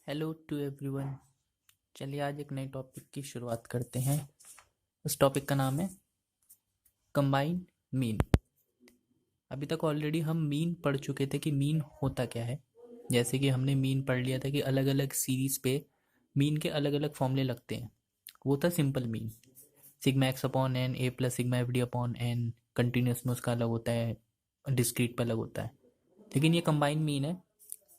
Hello to everyone. चलिए आज एक नए टॉपिक की शुरुआत करते हैं। उस टॉपिक का नाम है कंबाइन मीन। अभी तक ऑलरेडी हम मीन पढ़ चुके थे कि मीन होता क्या है। जैसे कि हमने मीन पढ़ लिया था कि अलग अलग सीरीज पे मीन के अलग अलग फॉर्मूले लगते हैं। वो था simple mean, sigma x upon n a plus sigma f d upon n. Continuous में उसका अलग होता है, डिस्क्रीट पे अलग होता है। लेकिन ये कंबाइन मीन है।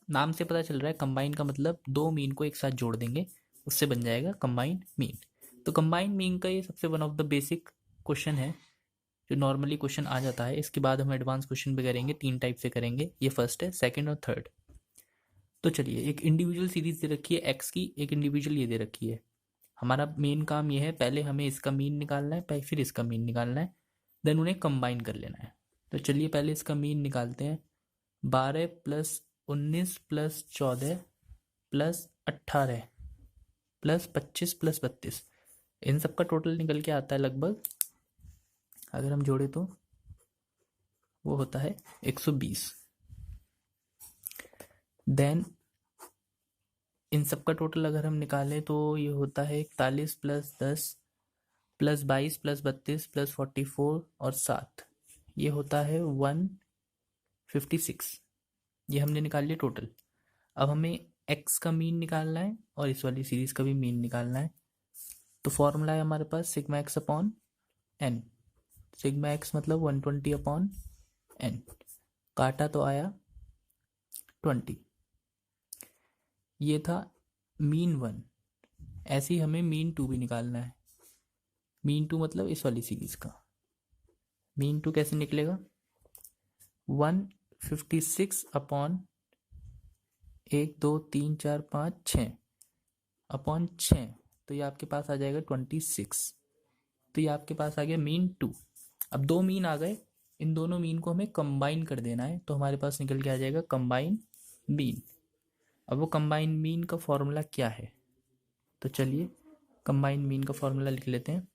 नाम से पता चल रहा है कंबाइन का मतलब दो मीन को एक साथ जोड़ देंगे, उससे बन जाएगा कंबाइन मीन। तो कंबाइन मीन का ये सबसे one of the basic question है जो नॉर्मली क्वेश्चन आ जाता है। इसके बाद हम एडवांस क्वेश्चन भी करेंगे, तीन टाइप से करेंगे। ये फर्स्ट है, सेकंड और थर्ड। तो चलिए, एक इंडिविजुअल सीरीज दे रखी है एक्स की, एक इंडिविजुअल ये दे रखी है। हमारा मेन काम ये है, पहले हमें इसका मीन निकालना है, फिर इसका मीन निकालना है, देन उन्हें कंबाइन कर लेना है। तो चलिए पहले इसका मीन निकालते हैं। 12 plus 19 plus 14 plus 18 plus 25 plus 32, इन सब का टोटल निकल के आता है लगभग, अगर हम जोड़े तो वो होता है 120। देन इन सब का टोटल अगर हम निकालें तो ये होता है 41 प्लस 10 प्लस 22 प्लस 32 प्लस 44 और 7, ये होता है 156। ये हमने निकाल लिया टोटल। अब हमें एक्स का मीन निकालना है और इस वाली सीरीज का भी मीन निकालना है। तो फॉर्मूला है हमारे पास sigma x upon n. Sigma x मतलब 120 अपॉन एन, काटा तो आया 20। ये था मीन वन। ऐसे ही हमें मीन टू भी निकालना है। मीन टू मतलब इस वाली सीरीज का मीन टू कैसे निकलेगा, 156 अपॉन 1 2 3 4 5 6 अपॉन 6, तो ये आपके पास आ जाएगा 26। तो ये आपके पास आ गया मीन टू। अब दो मीन आ गए, इन दोनों मीन को हमें कंबाइन कर देना है, तो हमारे पास निकल के आ जाएगा कंबाइन मीन। अब वो कंबाइन मीन का फॉर्मूला क्या है, तो चलिए कंबाइन मीन का फॉर्मूला लिख लेते हैं।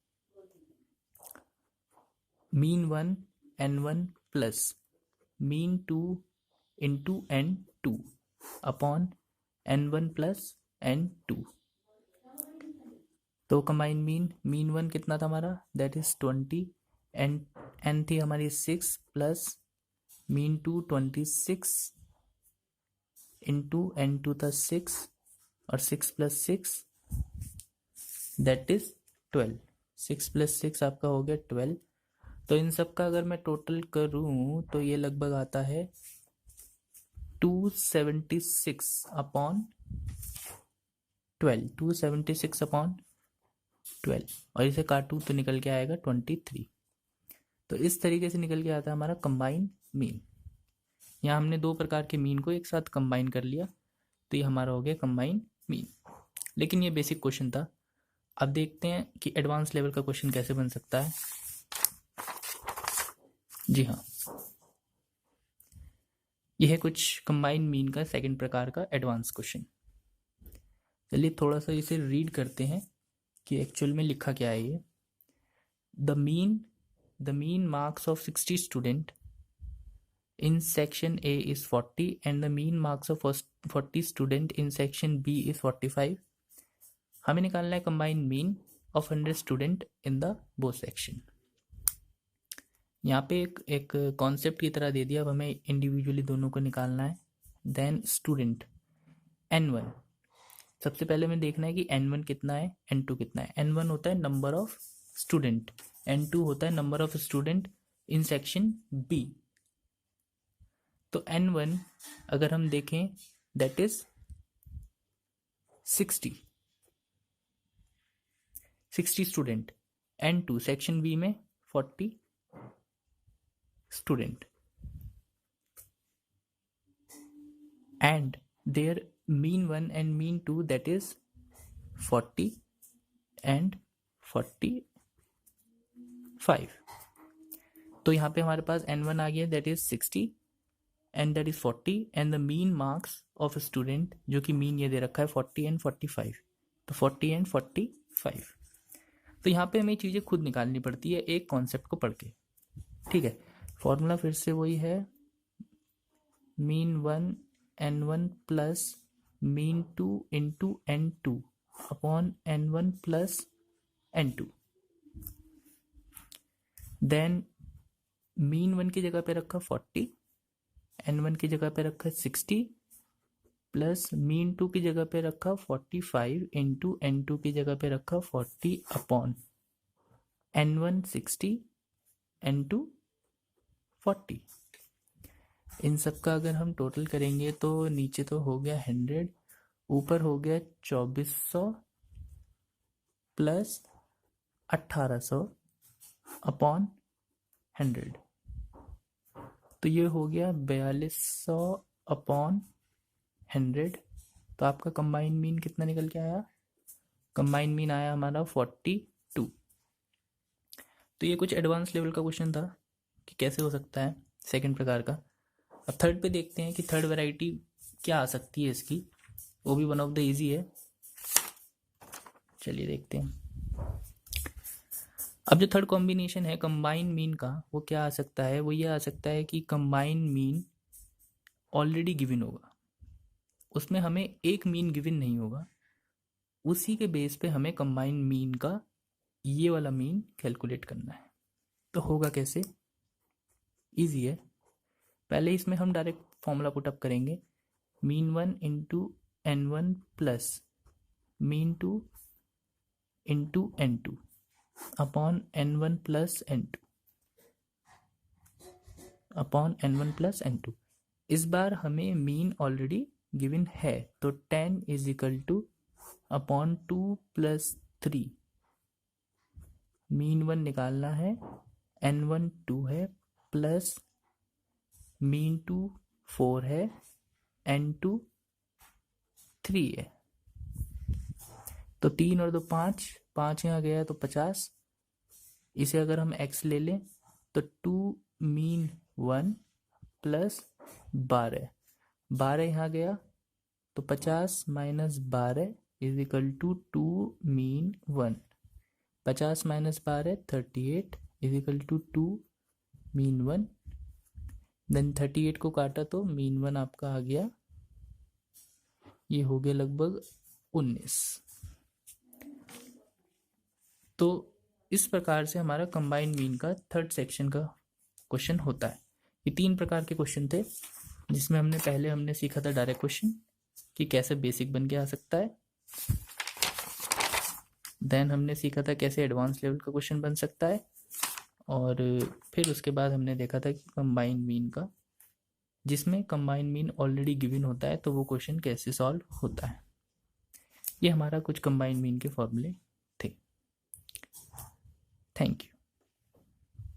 Mean one n one plus mean two into n two upon n one plus n two. तो कंबाइन मीन वन कितना था हमारा, दैट इज 20, एन थी हमारी 6 plus mean two 26 into n two था 6 और 6 प्लस 6 दैट इज 12। 6 प्लस 6 आपका हो गया 12। तो इन सब का अगर मैं टोटल करूं तो ये लगभग आता है 276 अपॉन 12, 276 अपॉन 12, और इसे काटूं तो निकल के आएगा 23। तो इस तरीके से निकल के आता है हमारा कंबाइन मीन। यहाँ हमने दो प्रकार के मीन को एक साथ कंबाइन कर लिया, तो ये हमारा हो गया कंबाइन मीन। लेकिन ये बेसिक क्वेश्चन था। अब देखते हैं कि एडवांस लेवल का क्वेश्चन कैसे बन सकता है। जी हाँ, यह है कुछ कंबाइन मीन का सेकंड प्रकार का एडवांस क्वेश्चन। चलिए थोड़ा सा इसे रीड करते हैं कि एक्चुअल में लिखा क्या है ये। The mean marks of 60 student in section A is 40 and the mean marks of 40 student in section B is 45. हमें निकालना है combined mean of 100 student in the both section। यहाँ पे एक कॉन्सेप्ट की तरह दे दिया। अब हमें इंडिविजुअली दोनों को निकालना है। देन स्टूडेंट N1, सबसे पहले हमें देखना है कि N1 कितना है, N2 कितना है। N1 होता है नंबर ऑफ स्टूडेंट, N2 होता है number of student in section B। तो N1 अगर हम देखें that is 60 student. N2 section B में 40 student and there mean one and mean two that is 40 and 45। तो यहाँ पे हमारे पास N1 आ गया that is 60 and that is 40 and the mean marks of student, जो कि मीन ये दे रखा है 40 एंड 45। तो 40 एंड 45। तो यहाँ पे हमें चीज़ें खुद निकालनी पड़ती है एक कॉन्सेप्ट को पढ़ के। ठीक है, फॉर्मूला फिर से वही है, mean one N1 plus mean 2 into n2 upon n1 plus n2। Then mean 1 की जगह पे रखा 40, n1 की जगह पे रखा 60, प्लस मीन 2 की जगह पे रखा 45 इंटू n2 की जगह पे रखा 40 अपॉन n1 60 n2 40। इन सब का अगर हम टोटल करेंगे तो नीचे तो हो गया 100, ऊपर हो गया 2400 प्लस 1800 अपॉन 100, तो ये हो गया 4200 अपॉन 100। तो आपका कंबाइन मीन कितना निकल के आया? कंबाइन मीन आया हमारा 42। तो ये कुछ एडवांस लेवल का क्वेश्चन था कि कैसे हो सकता है सेकंड प्रकार का। अब थर्ड पे देखते हैं कि थर्ड वैरायटी क्या आ सकती है इसकी, वो भी वन ऑफ द इजी है। चलिए देखते हैं। अब जो थर्ड कॉम्बिनेशन है कंबाइन मीन का, वो क्या आ सकता है? वो ये आ सकता है कि कंबाइन मीन ऑलरेडी गिवन होगा, उसमें हमें एक मीन गिवन नहीं होगा, उसी के बेस पे हमें कंबाइन मीन का ये वाला मीन कैलकुलेट करना है। तो होगा कैसे? इजी है। पहले इसमें हम डायरेक्ट फॉर्मूला पुटअप करेंगे, mean 1 into n1 plus mean 2 into n2 upon n1 plus n2 upon n1 plus n2। इस बार हमें मीन ऑलरेडी गिवन है, तो 10 is equal two upon 2 plus 3। Mean 1 निकालना है, n1 2 है, प्लस मीन 2 4 है, n2 3 है। तो 3 और 2 5, 5 यहाँ गया तो 50। इसे अगर हम x ले लें तो 2 मीन 1 प्लस 12, 12 यहाँ गया तो 50 minus 12 is equal to 2 mean 1। 50 minus 12 38 is equal to 2 mean 1। Then 38 को काटा तो मीन 1 आपका आ गया, ये हो गया लगभग 19। तो इस प्रकार से हमारा कंबाइन मीन का थर्ड सेक्शन का क्वेश्चन होता है। ये 3 प्रकार के क्वेश्चन थे, जिसमें हमने सीखा था डायरेक्ट क्वेश्चन कि कैसे बेसिक बन के आ सकता है। देन हमने सीखा था कैसे एडवांस लेवल का क्वेश्चन बन सकता है, और फिर उसके बाद हमने देखा था कि कंबाइन मीन का, जिसमें कंबाइन मीन ऑलरेडी गिवन होता है, तो वो क्वेश्चन कैसे सॉल्व होता है। ये हमारा कुछ कंबाइन मीन के फॉर्मूले थे। Thank you.